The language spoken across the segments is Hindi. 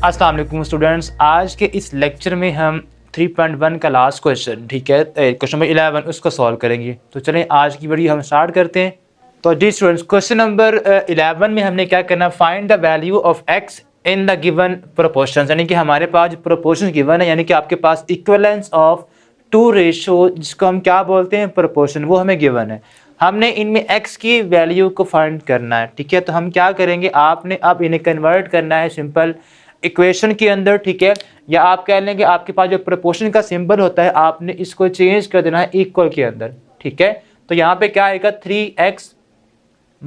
अस्सलाम वालेकुम स्टूडेंट्स, आज के इस लेक्चर में हम 3.1 का लास्ट क्वेश्चन, ठीक है, क्वेश्चन नंबर 11 उसको सॉल्व करेंगे। तो चलें आज की वीडियो हम स्टार्ट करते हैं। तो जी स्टूडेंट्स, क्वेश्चन नंबर 11 में हमने क्या करना, find the value of x in the given proportions, यानी कि हमारे पास प्रोपोर्शन गिवन है, यानी कि आपके पास इक्विवेलेंस ऑफ टू रेशो, जिसको हम क्या बोलते हैं, प्रोपोर्शन, वो हमें गिवन है। हमने इनमें x की वैल्यू को फाइंड करना है, ठीक है। तो हम क्या करेंगे, आपने अब इन्हें कन्वर्ट करना है सिंपल इक्वेशन के अंदर, ठीक है, या आप कह लेंगे आपके पास जो प्रोपोर्शन का सिंबल होता है आपने इसको चेंज कर देना है इक्वल के अंदर, ठीक है। तो यहाँ पे क्या आएगा 3x -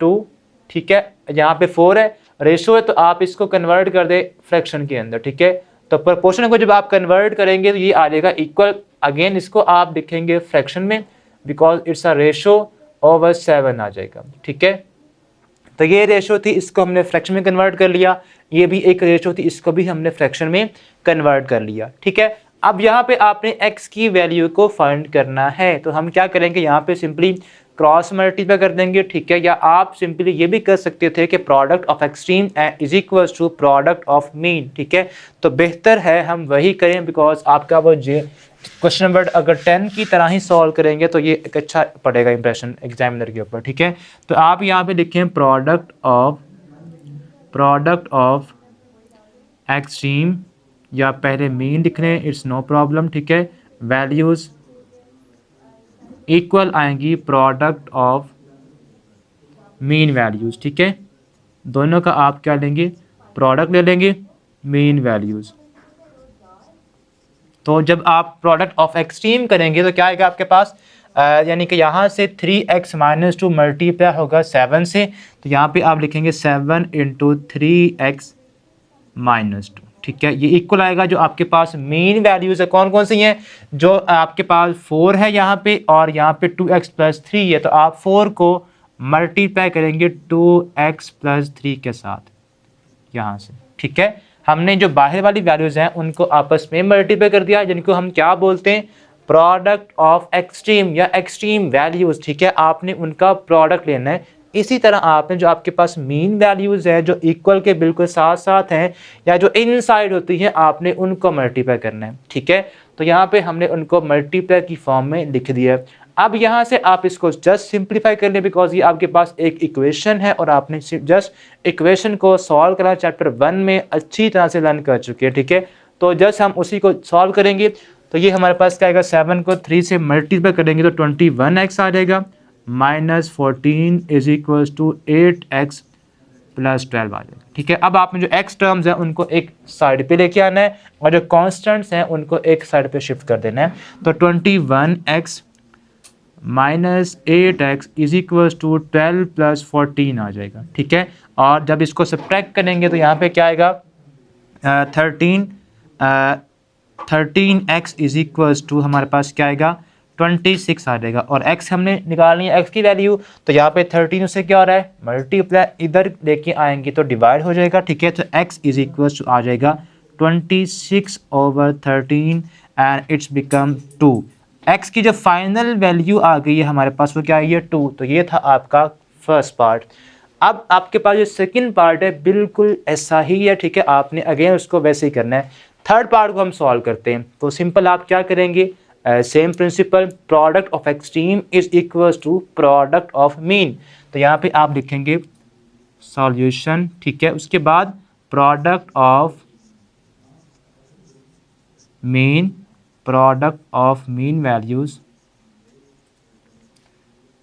2, ठीक है, यहाँ पे 4 है, रेशो है, तो आप इसको कन्वर्ट कर दे फ्रैक्शन के अंदर, ठीक है। तो प्रोपोर्शन को जब आप कन्वर्ट करेंगे तो ये आ जाएगा इक्वल, अगेन इसको आप लिखेंगे फ्रैक्शन में because it's a ratio over 7 आ जाएगा, ठीक है। तो ये रेशो थी, इसको हमने फ्रैक्शन में कन्वर्ट कर लिया, ये भी एक रेशो थी, इसको भी हमने फ्रैक्शन में कन्वर्ट कर लिया, ठीक है। अब यहाँ पे आपने x की वैल्यू को फाइंड करना है, तो हम क्या करेंगे, यहाँ पे सिंपली क्रॉस मल्टीप्लाई कर देंगे, ठीक है, या आप सिंपली ये भी कर सकते थे कि product of extreme is equal to product of mean, ठीक है। तो बेहतर है हम वही करें बिकॉज आपका वो क्वेश्चन नंबर अगर 10 की तरह ही सॉल्व करेंगे तो ये एक अच्छा पड़ेगा इंप्रेशन एग्जामिनर के ऊपर, ठीक है। तो आप यहाँ पे लिखें प्रोडक्ट ऑफ एक्सट्रीम, या पहले मीन लिख रहे हैं, इट्स नो प्रॉब्लम, ठीक है। वैल्यूज इक्वल आएंगी प्रोडक्ट ऑफ मीन वैल्यूज, ठीक है। दोनों का आप क्या लेंगे, प्रोडक्ट ले लेंगे मीन वैल्यूज। तो जब आप प्रोडक्ट ऑफ एक्सट्रीम करेंगे तो क्या आएगा आपके पास, यानी कि यहाँ से 3x - 2 मल्टीप्लाई होगा 7 से, तो यहाँ पे आप लिखेंगे 7 × 3x - 2, ठीक है। ये इक्वल आएगा जो आपके पास मेन वैल्यूज है, कौन कौन सी हैं, जो आपके पास 4 है यहाँ पे और यहाँ पे 2x + 3 है, तो आप 4 को मल्टीप्लाई करेंगे 2x + 3 के साथ यहाँ से, ठीक है। हमने जो बाहर वाली वैल्यूज हैं उनको आपस में मल्टीप्लाई कर दिया, जिनको हम क्या बोलते हैं, प्रोडक्ट ऑफ एक्सट्रीम या एक्सट्रीम वैल्यूज, ठीक है। आपने उनका प्रोडक्ट लेना है। इसी तरह आपने जो आपके पास मीन वैल्यूज है जो इक्वल के बिल्कुल साथ साथ हैं या जो इनसाइड होती है, आपने उनको मल्टीप्लाई करना है, ठीक है। तो यहाँ पे हमने उनको मल्टीप्लाई की फॉर्म में लिख दिया है। अब यहाँ से आप इसको जस्ट सिंप्लीफाई कर लें बिकॉज ये आपके पास एक इक्वेशन है और आपने जस्ट इक्वेशन को सॉल्व करना चैप्टर 1 में अच्छी तरह से लर्न कर चुके हैं, ठीक है। तो जस्ट हम उसी को सॉल्व करेंगे। तो ये हमारे पास क्या आएगा, 7 को 3 से मल्टीप्लाई करेंगे तो 21x आ जाएगा, -14 = 8x + 12 आ जाएगा, ठीक है। अब आपने जो x टर्म्स हैं उनको एक साइड पे लेके आना है और जो कॉन्स्टेंट्स हैं उनको एक साइड पे शिफ्ट कर देना है। तो 21x - 8x = 12 + 14 आ जाएगा, ठीक है। और जब इसको सब्ट्रैक्ट करेंगे तो यहाँ पे क्या आएगा, 13x = हमारे पास क्या आएगा 26 आ जाएगा, और x हमने निकालनी है x की वैल्यू, तो यहाँ पे 13 से क्या हो रहा है मल्टीप्लाई, इधर लेके आएंगे तो डिवाइड हो जाएगा, ठीक है। तो x = आ जाएगा 26/13 एंड इट्स बिकम 2। x की जो फाइनल वैल्यू आ गई है हमारे पास वो क्या है, ये 2। तो ये था आपका फर्स्ट पार्ट। अब आपके पास जो सेकंड पार्ट है बिल्कुल ऐसा ही है, ठीक है, आपने अगेन उसको वैसे ही करना है। थर्ड पार्ट को हम सॉल्व करते हैं। तो सिंपल आप क्या करेंगे, same principle, product of extreme is equals to product of mean. तो यहाँ पे आप लिखेंगे सॉल्यूशन, ठीक है, उसके बाद product of mean, product of mean values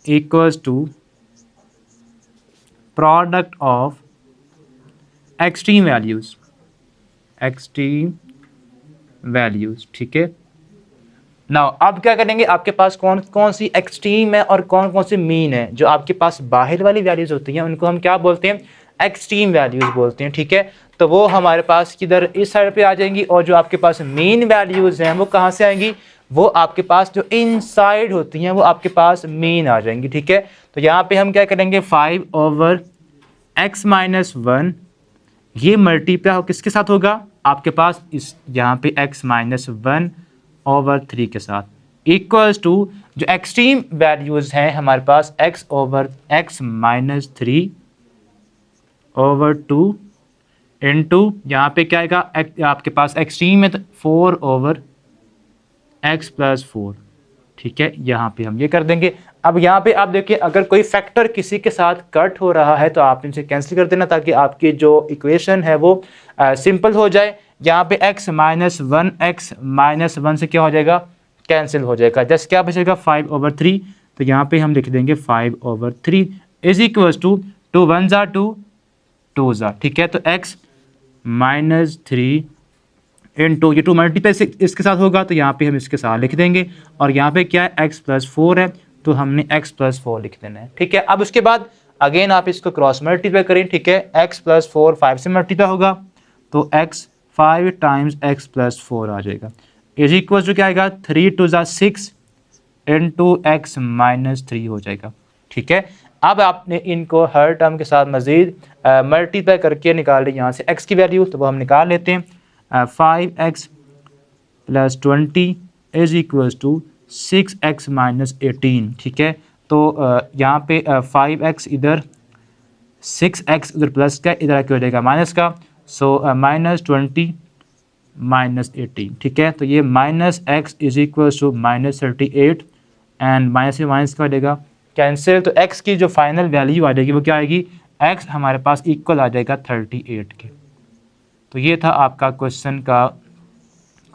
equals to product of extreme values, ठीक है। नाउ अब क्या करेंगे, आपके पास कौन कौन सी एक्सट्रीम है और कौन कौन सी मीन है। जो आपके पास बाहर वाली वैल्यूज होती हैं उनको हम क्या बोलते हैं, एक्सट्रीम वैल्यूज बोलते हैं, ठीक है। तो वो हमारे पास किधर, इस साइड पे आ जाएंगी, और जो आपके पास मीन वैल्यूज हैं वो कहाँ से आएंगी, वो आपके पास जो इनसाइड होती हैं वो आपके पास मीन आ जाएंगी, ठीक है। तो यहाँ पे हम क्या करेंगे 5/x - 1, ये मल्टीप्लाई हो किसके साथ होगा, आपके पास इस यहाँ पे x - 1/3 के साथ, इक्वल्स टू जो एक्सट्रीम वैल्यूज हैं हमारे पास x/(x - 3/2) इनटू यहाँ पे क्या आएगा, आपके पास एक्सट्रीम है तो 4/x+4, ठीक है। यहाँ पे हम ये कर देंगे। अब यहाँ पे आप देखिए, अगर कोई फैक्टर किसी के साथ कट हो रहा है तो आप इनसे कैंसिल कर देना, ताकि आपकी जो इक्वेशन है वो सिंपल हो जाए। यहाँ पे x-1 से क्या हो जाएगा, कैंसिल हो जाएगा। जस्ट क्या बचेगा, 5/3। तो यहाँ पे हम लिख देंगे 5/3 इज इक्वल टू 2 1 ज़ा 2 2 ज़ा, ठीक है। तो x-3 इनटू ये 2 मल्टीप्लाई इसके साथ होगा तो यहाँ पे हम इसके साथ लिख देंगे, और यहाँ पे क्या है, x+4 है तो हमने x+4 लिख देना है, ठीक है। अब उसके बाद अगेन आप इसको क्रॉस मल्टीप्लाई करें, ठीक है। x+4 5 से मल्टीप्लाई होगा तो 5 टाइम्स x+4 आ जाएगा, इज इक्वल टू क्या आएगा, 3 2 ज़ा 6 इनटू x-3 हो जाएगा, ठीक है। अब आपने इनको हर टर्म के साथ मज़ीद मल्टीप्लाई करके निकाल ली यहाँ से x की वैल्यू, तो वो हम निकाल लेते हैं। 5x+20 is equals to 6x-18, ठीक है। तो यहाँ पे 5x इधर, 6x उधर प्लस का, इधर क्या हो जाएगा माइनस का। सो -20 -18, ठीक है। तो ये -x is equals to -38 and minus से माइनस का हो जाएगा कैंसिल। तो x की जो फाइनल वैल्यू आ जाएगी वो क्या आएगी, x हमारे पास इक्वल आ जाएगा 38 के। तो ये था आपका क्वेश्चन का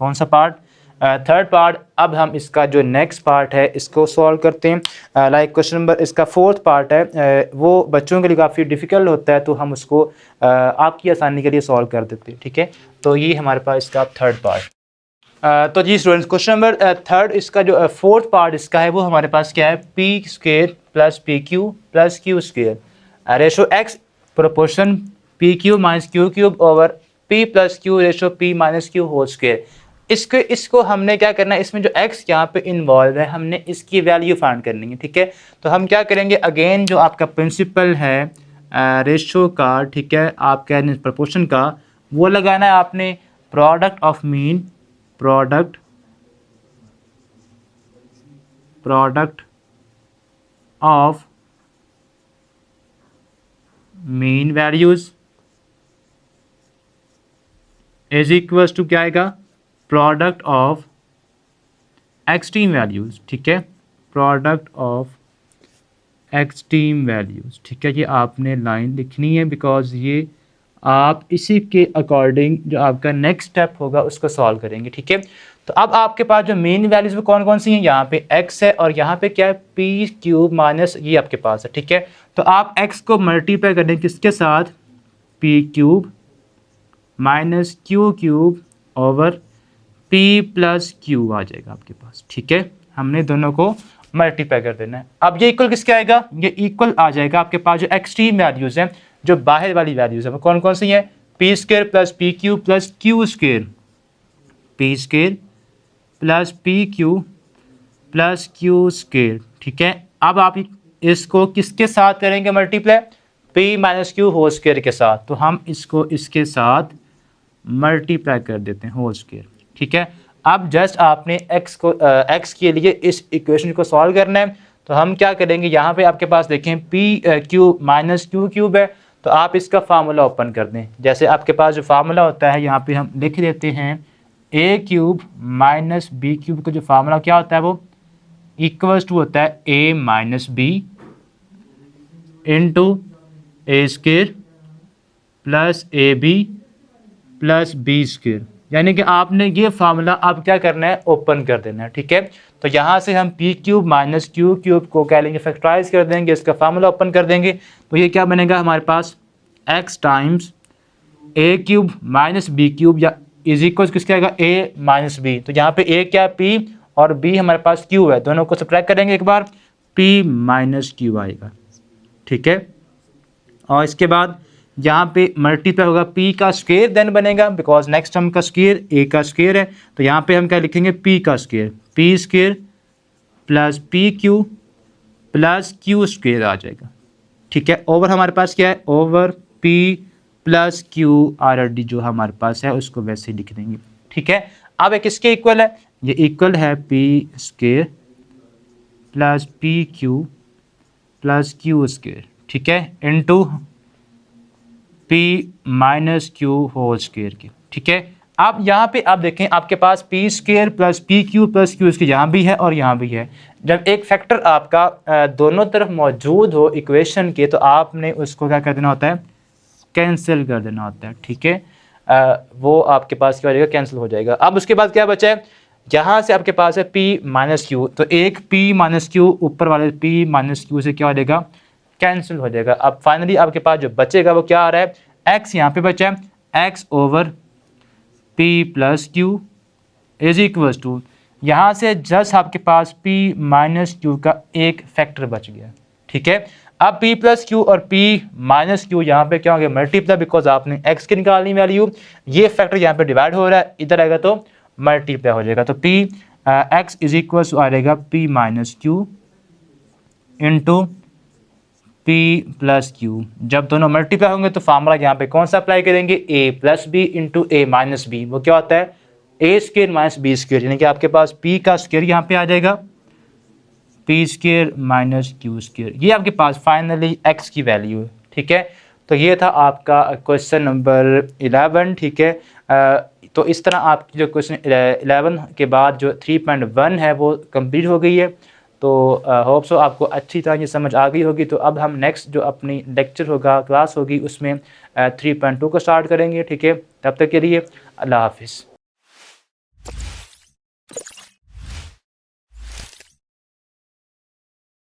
कौन सा पार्ट, थर्ड पार्ट। अब हम इसका जो नेक्स्ट पार्ट है इसको सॉल्व करते हैं। लाइक क्वेश्चन नंबर इसका फोर्थ पार्ट है, वो बच्चों के लिए काफ़ी डिफ़िकल्ट होता है, तो हम उसको आपकी आसानी के लिए सॉल्व कर देते हैं, ठीक है। तो ये हमारे पास इसका थर्ड पार्ट। तो जी स्टूडेंट्स, क्वेश्चन नंबर थर्ड इसका जो फोर्थ पार्ट इसका है वो हमारे पास क्या है, p² + pq + q² ratio x proportion pq - q³ over p + q ratio p - q whole square. इसको हमने क्या करना है, इसमें जो x यहाँ पे इन्वॉल्व है हमने इसकी वैल्यू फाइंड करनी है, ठीक है। तो हम क्या करेंगे, अगेन जो आपका प्रिंसिपल है रेशो का, ठीक है, आपका प्रोपोर्शन का, वो लगाना है आपने product of mean, product of mean values is equals to क्या आएगा, प्रोडक्ट ऑफ एक्सट्रीम वैल्यूज, ठीक है, प्रोडक्ट ऑफ एक्सट्रीम वैल्यूज, ठीक है। ये आपने लाइन लिखनी है बिकॉज ये आप इसी के अकॉर्डिंग जो आपका नेक्स्ट स्टेप होगा उसको सॉल्व करेंगे, ठीक है। तो अब आपके पास जो मेन वैल्यूज वो कौन कौन सी हैं, यहाँ पे x है और यहाँ पे क्या है, p³ माइनस ये आपके पास है, ठीक है। तो आप x को मल्टीप्लाई करें किसके साथ, p³ minus q³ over p + q आ जाएगा आपके पास, ठीक है। हमने दोनों को मल्टीप्लाई कर देना है। अब ये इक्वल किसके आएगा, ये इक्वल आ जाएगा आपके पास जो एक्सट्रीम वैल्यूज़ हैं, जो बाहर वाली वैल्यूज़ है वो कौन कौन सी हैं, p² + pq + q², p² + pq + q², ठीक है। अब आप इसको किसके साथ करेंगे multiply, p - q whole square के साथ, तो हम इसको इसके साथ मल्टीप्लाई कर देते हैं होल स्क्वायर, ठीक है। अब जस्ट आपने x के लिए इस इक्वेशन को सॉल्व करना है। तो हम क्या करेंगे, यहाँ पे आपके पास देखें p³ - q³ है, तो आप इसका फार्मूला ओपन कर दें। जैसे आपके पास जो फार्मूला होता है यहाँ पे हम लिख देते हैं a³ - b³ का जो फार्मूला क्या होता है वो इक्वल्स टू होता है a - b into a² + ab + b², यानी कि आपने ये फार्मूला अब क्या करना है, ओपन कर देना है, ठीक है। तो यहाँ से हम p³ - q³ को क्या लेंगे, फैक्टराइज कर देंगे, इसका फार्मूला ओपन कर देंगे। तो ये क्या बनेगा हमारे पास, x टाइम्स a³ - b³ या इज इक्वल किसके आएगा, a - b। तो यहाँ पे a क्या है, p और b हमारे पास q है, दोनों को सब्ट्रैक्ट करेंगे एक बार, p - q आएगा, ठीक है। और इसके बाद यहाँ पे मल्टीप्लाई होगा p का स्क्वायर देन बनेगा, बिकॉज नेक्स्ट टर्म का स्क्वायर a का स्क्वायर है। तो यहाँ पे हम क्या लिखेंगे, p का स्क्वायर, p² + pq + q² आ जाएगा, ठीक है। ओवर हमारे पास क्या है, ओवर p + q ऑलरेडी जो हमारे पास है उसको वैसे ही लिख देंगे, ठीक है। अब एक इसके इक्वल है, ये इक्वल है p² + pq + q², ठीक है, into p minus q whole square की, ठीक है। अब यहाँ पे आप देखें आपके पास p square plus p q plus q इसकी यहाँ भी है और यहाँ भी है। जब एक फैक्टर आपका दोनों तरफ मौजूद हो इक्वेशन के तो आपने उसको क्या कर देना होता है, कैंसिल कर देना होता है, ठीक है। वो आपके पास क्या हो जाएगा, कैंसिल हो जाएगा। अब उसके बाद क्या बचा है, यहाँ से आपके पास है p माइनस क्यू, तो एक p माइनस क्यू ऊपर वाले p माइनस क्यू से क्या हो जाएगा, कैंसिल हो जाएगा। अब फाइनली आपके पास जो बचेगा वो क्या आ रहा है, x यहाँ पे बचा है x over p plus q is equals to, यहाँ से जस्ट आपके पास p माइनस क्यू का एक फैक्टर बच गया, ठीक है। अब p प्लस क्यू और p माइनस क्यू यहाँ पे क्या हो गया, मल्टीप्लाई, बिकॉज आपने x की निकालनी वैल्यू, ये फैक्टर यहाँ पे डिवाइड हो रहा है, इधर आएगा तो मल्टीप्लाई हो जाएगा। तो p x is equal to आ जाएगा p minus q into p plus q. जब दोनों मल्टीप्लाई होंगे तो फार्मूला यहाँ पे कौन सा अप्लाई करेंगे, a plus b into a minus b, वो क्या होता है a square minus b square, यानी कि आपके पास p का स्क्वायर यहाँ पे आ जाएगा p square minus Q square, ये आपके पास फाइनली x की वैल्यू है, ठीक है। तो ये था आपका क्वेश्चन नंबर 11, ठीक है। तो इस तरह आपकी जो क्वेश्चन 11 के बाद जो 3.1 है वो कंप्लीट हो गई है। तो होप सो आपको अच्छी तरह ये समझ आ गई होगी। तो अब हम नेक्स्ट जो अपनी लेक्चर होगा, क्लास होगी, उसमें 3.2 को स्टार्ट करेंगे, ठीक है। तब तक के लिए अल्लाह हाफिज़।